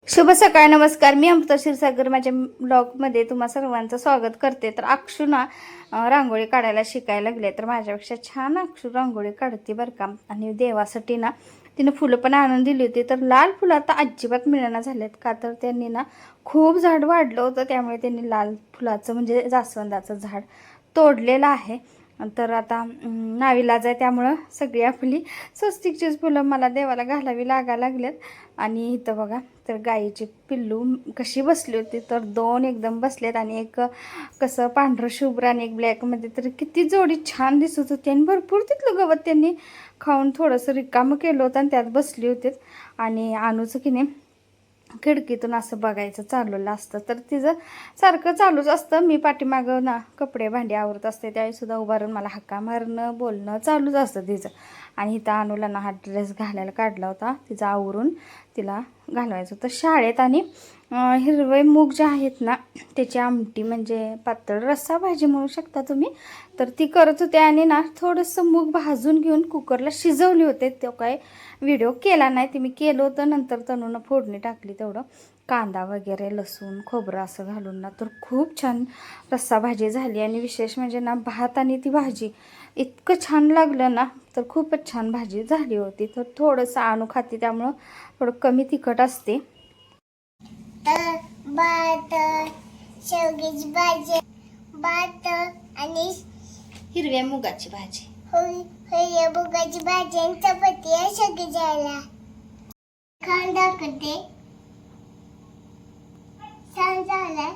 शुभ सकाळ, नमस्कार. मी अमृता क्षीरसागर माझ्या ब्लॉगमध्ये तुम्हा सर्वांचं स्वागत करते. तर अक्षू ना रांगोळी काढायला शिकायला लागले. तर माझ्यापेक्षा छान अक्षू रांगोळी काढते बरं का. आणि देवासाठी ना तिनं फुलं पण आणून दिली होती. तर लाल फुलं आता अजिबात मिळेना झालेत का, तर त्यांनी ना खूप झाड वाढलं होतं, त्यामुळे त्यांनी लाल फुलाचं म्हणजे जास्वंदाचं झाड तोडलेलं आहे. तर आता नाविलाज आहे, त्यामुळं सगळी आपली स्वस्तिकचीच फुलं मला देवाला घालावी लागायला लागलेत. आणि इथं बघा, तर गाईची पिल्लू कशी बसली होती, तर दोन एकदम बसलेत आणि एक कसं पांढरं शुभ्र आणि एक ब्लॅकमध्ये. तर किती जोडी छान दिसत होती आणि भरपूर तिथलं गवत त्यांनी खाऊन थोडंसं रिकामं केलं होतं आणि त्यात बसली होती. आणि आणूचं की नाही खिडकीतून असं बघायचं चालवलं असतं, तर तिचं सारखं चालूच असतं. मी पाठीमागं ना कपडे भांडी आवरत असते, त्यावेळीसुद्धा उभारून मला हक्का मारणं बोलणं चालूच असतं तिचं. आणि इथं अनुला ना हा ड्रेस घालायला काढला होता, तिचा आवरून तिला घालवायचं होतं शाळेत. आणि हिरवे मूग जे आहेत ना त्याची आमटी म्हणजे पातळ रस्सा भाजी म्हणू शकता तुम्ही, तर ती करत होते. आणि ना थोडंसं मूग भाजून घेऊन कुकरला शिजवले होते. तो काय व्हिडिओ केला नाही, ती मी केलं होतं नंतर तनूनं फोडणी टाकली. तेवढं कांदा वगैरे लसूण खोबरं असं घालून ना, तर खूप छान रस्सा भाजी झाली. आणि विशेष म्हणजे ना भात आणि ती भाजी इतकं छान लागलं ना, तर खूपच छान भाजी झाली होती. तर थोडंसं आणू खाते, त्यामुळं थोडं कमी तिखट असते. भात, शेवग्याची भाजी, भात आणि हिरव्या मुगाची भाजी, हिरव्या मुगाची भाजी आणि चपाती आहे शेवग्याची. खाऊन दाखवते. छान झालंय.